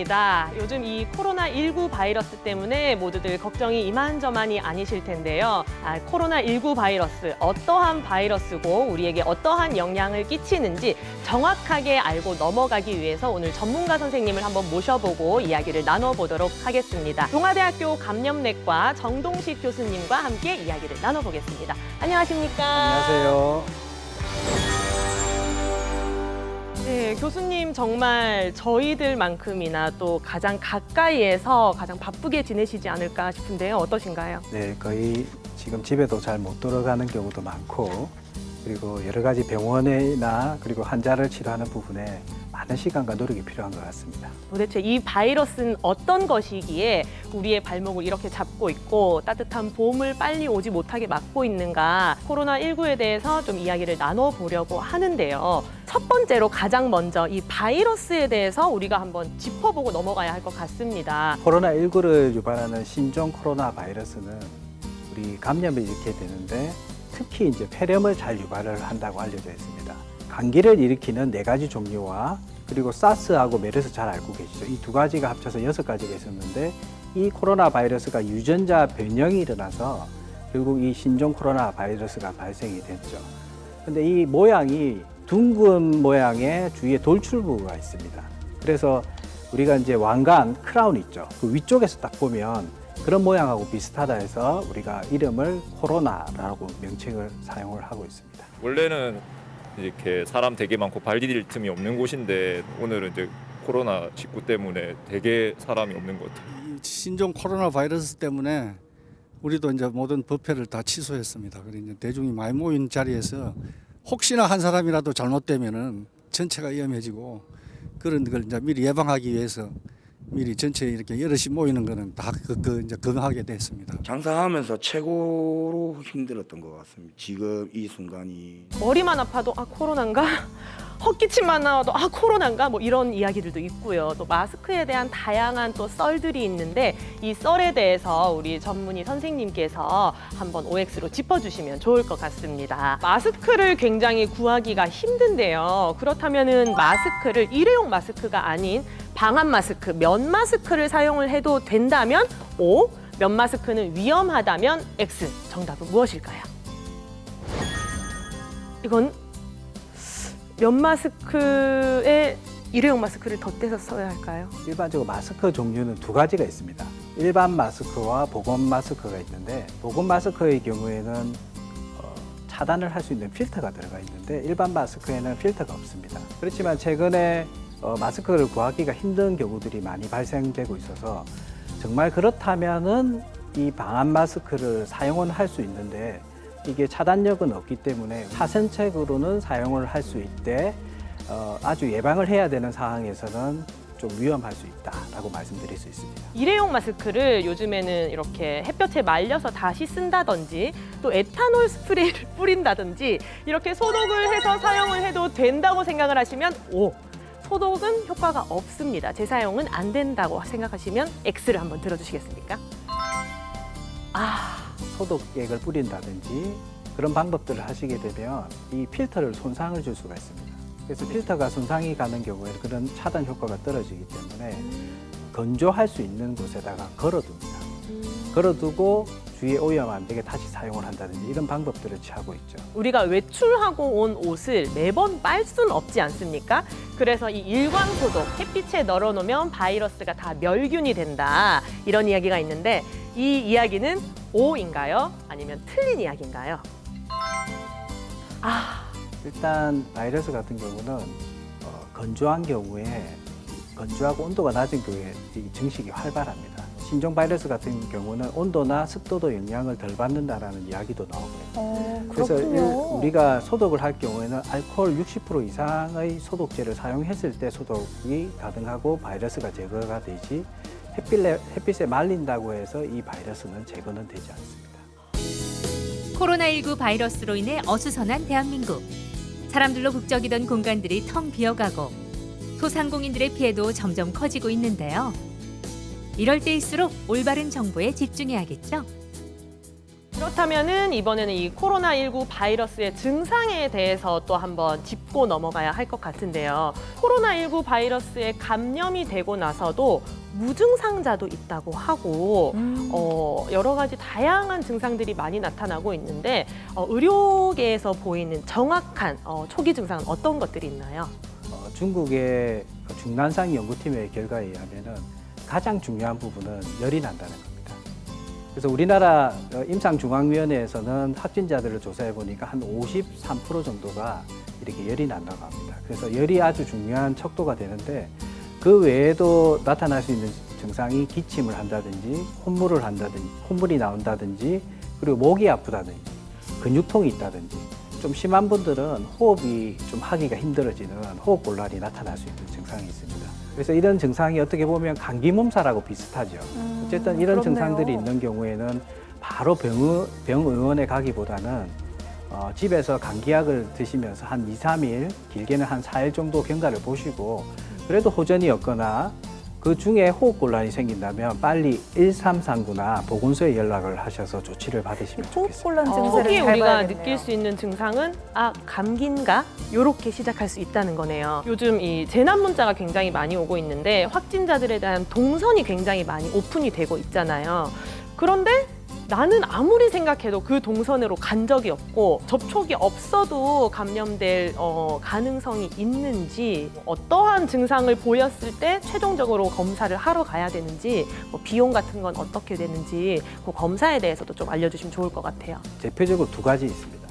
반갑습니다. 요즘 이 코로나19 바이러스 때문에 모두들 걱정이 이만저만이 아니실 텐데요. 코로나19 바이러스, 어떠한 바이러스고 우리에게 어떠한 영향을 끼치는지 정확하게 알고 넘어가기 위해서 오늘 전문가 선생님을 한번 모셔보고 이야기를 나눠보도록 하겠습니다. 동아대학교 감염내과 정동식 교수님과 함께 이야기를 나눠보겠습니다. 안녕하십니까? 안녕하세요. 네, 교수님 정말 저희들만큼이나 또 가장 가까이에서 가장 바쁘게 지내시지 않을까 싶은데요. 어떠신가요? 네, 거의 지금 집에도 잘 못 들어가는 경우도 많고, 그리고 여러 가지 병원이나 그리고 환자를 치료하는 부분에 많은 시간과 노력이 필요한 것 같습니다. 도대체 이 바이러스는 어떤 것이기에 우리의 발목을 이렇게 잡고 있고 따뜻한 봄을 빨리 오지 못하게 막고 있는가, 코로나19에 대해서 좀 이야기를 나눠보려고 하는데요. 첫 번째로 가장 먼저 이 바이러스에 대해서 우리가 한번 짚어보고 넘어가야 할 것 같습니다. 코로나19를 유발하는 신종 코로나 바이러스는 우리 감염을 일으키게 되는데 특히 이제 폐렴을 잘 유발을 한다고 알려져 있습니다. 감기를 일으키는 4가지 종류와 그리고 사스하고 메르스 잘 알고 계시죠? 이 2가지가 합쳐서 6가지가 있었는데 이 코로나 바이러스가 유전자 변형이 일어나서 결국 이 신종 코로나 바이러스가 발생이 됐죠. 근데 이 모양이 둥근 모양의 주위에 돌출부가 있습니다. 그래서 우리가 이제 왕관, 크라운 있죠? 그 위쪽에서 딱 보면 그런 모양하고 비슷하다 해서 우리가 이름을 코로나라고 명칭을 사용을 하고 있습니다. 원래는 이렇게 사람 되게 많고 발 디딜 틈이 없는 곳인데 오늘은 이제 코로나19 때문에 되게 사람이 없는 것 같아요. 이 신종 코로나 바이러스 때문에 우리도 이제 모든 법회를 다 취소했습니다. 그래서 이제 대중이 많이 모인 자리에서 혹시나 한 사람이라도 잘못되면은 전체가 위험해지고 그런 걸 이제 미리 예방하기 위해서 미리 전체 이렇게 여럿이 모이는 거는 다 이제 금하게 됐습니다. 장사하면서 최고로 힘들었던 것 같습니다. 지금 이 순간이. 머리만 아파도 코로나인가? 헛기침만 나와도 코로나인가? 뭐 이런 이야기들도 있고요. 또 마스크에 대한 다양한 또 썰들이 있는데 이 썰에 대해서 우리 전문의 선생님께서 한번 OX로 짚어주시면 좋을 것 같습니다. 마스크를 굉장히 구하기가 힘든데요. 그렇다면은 마스크를 일회용 마스크가 아닌 방한 마스크, 면 마스크를 사용을 해도 된다면 O, 면 마스크는 위험하다면 X. 정답은 무엇일까요? 이건 면 마스크에 일회용 마스크를 덧대서 써야 할까요? 일반적으로 마스크 종류는 2가지가 있습니다. 일반 마스크와 보건 마스크가 있는데 보건 마스크의 경우에는 차단을 할 수 있는 필터가 들어가 있는데 일반 마스크에는 필터가 없습니다. 그렇지만 최근에 마스크를 구하기가 힘든 경우들이 많이 발생되고 있어서 정말 그렇다면은 이 방한 마스크를 사용은 할 수 있는데 이게 차단력은 없기 때문에 차선책으로는 사용을 할 수 있되 아주 예방을 해야 되는 상황에서는 좀 위험할 수 있다라고 말씀드릴 수 있습니다. 일회용 마스크를 요즘에는 이렇게 햇볕에 말려서 다시 쓴다든지 또 에탄올 스프레이를 뿌린다든지 이렇게 소독을 해서 사용을 해도 된다고 생각을 하시면 O, 소독은 효과가 없습니다. 재사용은 안 된다고 생각하시면 X를 한번 들어주시겠습니까? 소독액을 뿌린다든지 그런 방법들을 하시게 되면 이 필터를 손상을 줄 수가 있습니다. 그래서 필터가 손상이 가는 경우에 그런 차단 효과가 떨어지기 때문에 건조할 수 있는 곳에다가 걸어둡니다. 걸어두고 주위에 오염 안 되게 다시 사용을 한다든지 이런 방법들을 취하고 있죠. 우리가 외출하고 온 옷을 매번 빨 수는 없지 않습니까? 그래서 이 일광 소독, 햇빛에 널어놓으면 바이러스가 다 멸균이 된다. 이런 이야기가 있는데 이 이야기는 O인가요? 아니면 틀린 이야기인가요? 일단 바이러스 같은 경우는 건조한 경우에 건조하고 온도가 낮은 경우에 이 증식이 활발합니다. 신종 바이러스 같은 경우는 온도나 습도도 영향을 덜 받는다라는 이야기도 나오고요. 그래서 우리가 소독을 할 경우에는 알코올 60% 이상의 소독제를 사용했을 때 소독이 가능하고 바이러스가 제거가 되지 햇빛에 말린다고 해서 이 바이러스는 제거는 되지 않습니다. 코로나19 바이러스로 인해 어수선한 대한민국. 사람들로 북적이던 공간들이 텅 비어가고 소상공인들의 피해도 점점 커지고 있는데요. 이럴 때일수록 올바른 정보에 집중해야겠죠. 그렇다면은 이번에는 이 코로나19 바이러스의 증상에 대해서 또 한번 짚고 넘어가야 할 것 같은데요. 코로나19 바이러스에 감염이 되고 나서도 무증상자도 있다고 하고 여러 가지 다양한 증상들이 많이 나타나고 있는데 의료계에서 보이는 정확한 초기 증상은 어떤 것들이 있나요? 중국의 중난상 연구팀의 결과에 의하면은 가장 중요한 부분은 열이 난다는 겁니다. 그래서 우리나라 임상중앙위원회에서는 확진자들을 조사해 보니까 한 53% 정도가 이렇게 열이 난다고 합니다. 그래서 열이 아주 중요한 척도가 되는데 그 외에도 나타날 수 있는 증상이 기침을 한다든지 콧물을 한다든지 콧물이 나온다든지 그리고 목이 아프다든지 근육통이 있다든지 좀 심한 분들은 호흡이 좀 하기가 힘들어지는 호흡곤란이 나타날 수 있는 증상이 있습니다. 그래서 이런 증상이 어떻게 보면 감기 몸살하고 비슷하죠. 어쨌든 이런 그렇네요. 증상들이 있는 경우에는 바로 병의원에 가기보다는 집에서 감기약을 드시면서 한 2, 3일, 길게는 한 4일 정도 경과를 보시고 그래도 호전이 없거나 그 중에 호흡곤란이 생긴다면 빨리 1339나 보건소에 연락을 하셔서 조치를 받으시면 좋겠습니다. 호흡곤란 증세를 초기에 잘 우리가 봐야겠네요. 느낄 수 있는 증상은 감기인가? 이렇게 시작할 수 있다는 거네요. 요즘 이 재난 문자가 굉장히 많이 오고 있는데 확진자들에 대한 동선이 굉장히 많이 오픈이 되고 있잖아요. 그런데 나는 아무리 생각해도 그 동선으로 간 적이 없고 접촉이 없어도 감염될 가능성이 있는지 어떠한 증상을 보였을 때 최종적으로 검사를 하러 가야 되는지 비용 같은 건 어떻게 되는지 그 검사에 대해서도 좀 알려주시면 좋을 것 같아요. 대표적으로 두 가지 있습니다.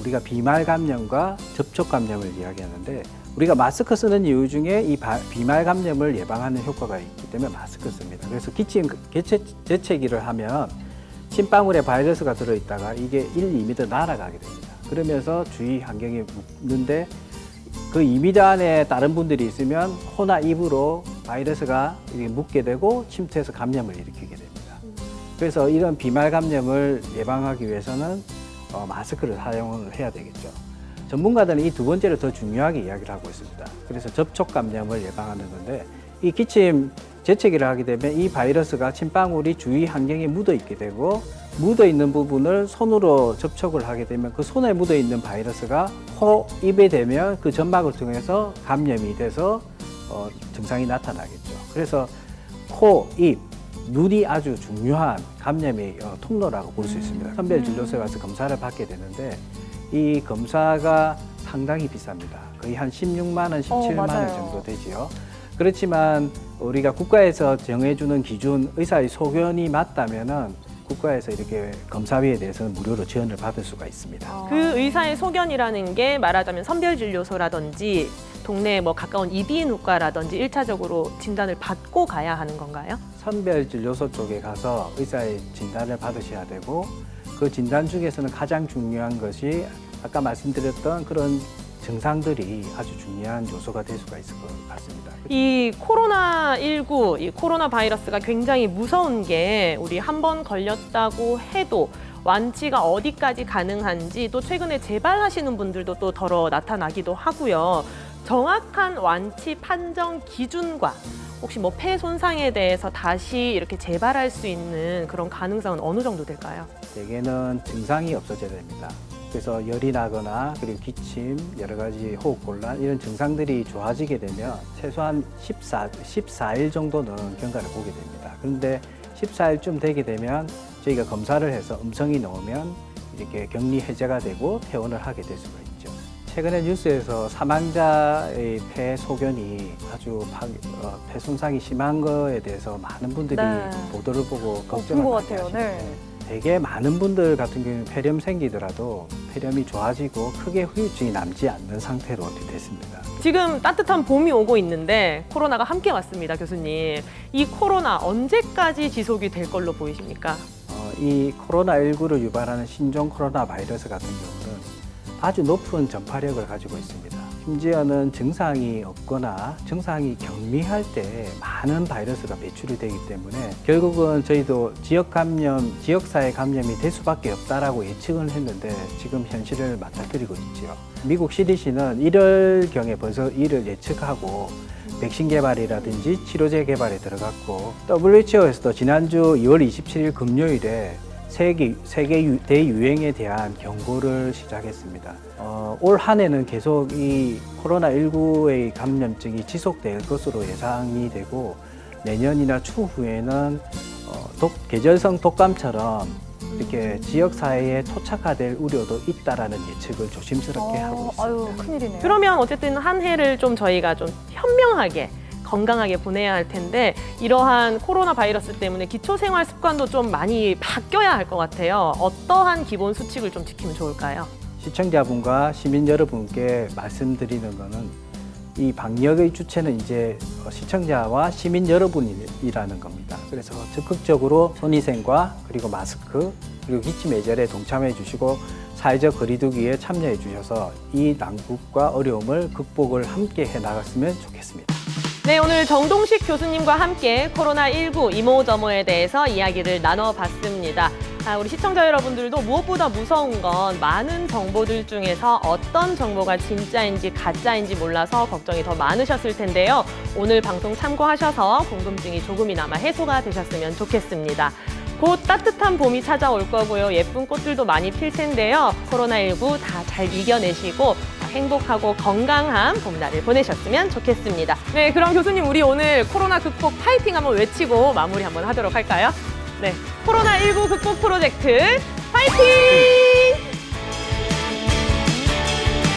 우리가 비말 감염과 접촉 감염을 이야기하는데 우리가 마스크 쓰는 이유 중에 이 비말 감염을 예방하는 효과가 있기 때문에 마스크 씁니다. 그래서 기침 재채기를 하면 침방울에 바이러스가 들어있다가 이게 1, 2m 날아가게 됩니다. 그러면서 주위 환경에 묻는데 그 2m 안에 다른 분들이 있으면 코나 입으로 바이러스가 이렇게 묻게 되고 침투해서 감염을 일으키게 됩니다. 그래서 이런 비말 감염을 예방하기 위해서는 마스크를 사용을 해야 되겠죠. 전문가들은 이 두 번째를 더 중요하게 이야기를 하고 있습니다. 그래서 접촉 감염을 예방하는 건데 이 기침 재채기를 하게 되면 이 바이러스가 침방울이 주위 환경에 묻어 있게 되고 묻어 있는 부분을 손으로 접촉을 하게 되면 그 손에 묻어 있는 바이러스가 코, 입에 되면 그 점막을 통해서 감염이 돼서 증상이 나타나겠죠. 그래서 코, 입, 눈이 아주 중요한 감염의 통로라고 볼 수 있습니다. 선별진료소에 와서 검사를 받게 되는데 이 검사가 상당히 비쌉니다. 거의 한 16만 원, 17만 원 맞아요. 정도 되지요. 그렇지만 우리가 국가에서 정해주는 기준 의사의 소견이 맞다면은 국가에서 이렇게 검사비에 대해서는 무료로 지원을 받을 수가 있습니다. 그 의사의 소견이라는 게 말하자면 선별진료소라든지 동네에 가까운 이비인후과라든지 1차적으로 진단을 받고 가야 하는 건가요? 선별진료소 쪽에 가서 의사의 진단을 받으셔야 되고 그 진단 중에서는 가장 중요한 것이 아까 말씀드렸던 그런 증상들이 아주 중요한 요소가 될 수가 있을 것 같습니다. 이 코로나19, 이 코로나 바이러스가 굉장히 무서운 게 우리 한 번 걸렸다고 해도 완치가 어디까지 가능한지 또 최근에 재발하시는 분들도 또 더러 나타나기도 하고요. 정확한 완치 판정 기준과 혹시 폐 손상에 대해서 다시 이렇게 재발할 수 있는 그런 가능성은 어느 정도 될까요? 대개는 증상이 없어져야 됩니다. 그래서 열이 나거나 그리고 기침, 여러 가지 호흡곤란 이런 증상들이 좋아지게 되면 최소한 14일 정도는 경과를 보게 됩니다. 그런데 14일쯤 되게 되면 저희가 검사를 해서 음성이 나오면 이렇게 격리 해제가 되고 퇴원을 하게 될 수가 있죠. 최근에 뉴스에서 사망자의 폐 소견이 아주 폐 손상이 심한 거에 대해서 많은 분들이 네. 보도를 보고 걱정을 본 것 많이 같아요. 하시는데 네. 되게 많은 분들 같은 경우는 폐렴 생기더라도 폐렴이 좋아지고 크게 후유증이 남지 않는 상태로 됐습니다. 지금 따뜻한 봄이 오고 있는데 코로나가 함께 왔습니다, 교수님. 이 코로나 언제까지 지속이 될 걸로 보이십니까? 이 코로나19를 유발하는 신종 코로나 바이러스 같은 경우는 아주 높은 전파력을 가지고 있습니다. 심지어는 증상이 없거나 증상이 경미할 때 많은 바이러스가 배출이 되기 때문에 결국은 저희도 지역 감염, 지역사회 감염이 될 수밖에 없다라고 예측을 했는데 지금 현실을 맞닥뜨리고 있죠. 미국 CDC는 1월경에 벌써 이를 예측하고 백신 개발이라든지 치료제 개발에 들어갔고 WHO에서도 지난주 2월 27일 금요일에 세계 대유행에 대한 경고를 시작했습니다. 올 한 해는 계속 이 코로나19의 감염증이 지속될 것으로 예상이 되고 내년이나 추후에는 계절성 독감처럼 이렇게 지역 사회에 토착화될 우려도 있다라는 예측을 조심스럽게 하고 있습니다. 아유, 큰일이네요. 그러면 어쨌든 한 해를 좀 저희가 좀 현명하게 건강하게 보내야 할 텐데 이러한 코로나 바이러스 때문에 기초 생활 습관도 좀 많이 바뀌어야 할 것 같아요. 어떠한 기본 수칙을 좀 지키면 좋을까요? 시청자분과 시민 여러분께 말씀드리는 거는 이 방역의 주체는 이제 시청자와 시민 여러분이라는 겁니다. 그래서 적극적으로 손위생과 그리고 마스크 그리고 기침 예절에 동참해 주시고 사회적 거리두기에 참여해 주셔서 이 난국과 어려움을 극복을 함께 해 나갔으면 좋겠습니다. 네, 오늘 정동식 교수님과 함께 코로나19 이모저모에 대해서 이야기를 나눠봤습니다. 우리 시청자 여러분들도 무엇보다 무서운 건 많은 정보들 중에서 어떤 정보가 진짜인지 가짜인지 몰라서 걱정이 더 많으셨을 텐데요. 오늘 방송 참고하셔서 궁금증이 조금이나마 해소가 되셨으면 좋겠습니다. 곧 따뜻한 봄이 찾아올 거고요. 예쁜 꽃들도 많이 필 텐데요. 코로나19 다 잘 이겨내시고 행복하고 건강한 봄날을 보내셨으면 좋겠습니다. 네, 그럼 교수님 우리 오늘 코로나 극복 파이팅 한번 외치고 마무리 한번 하도록 할까요? 네, 코로나19 극복 프로젝트 파이팅!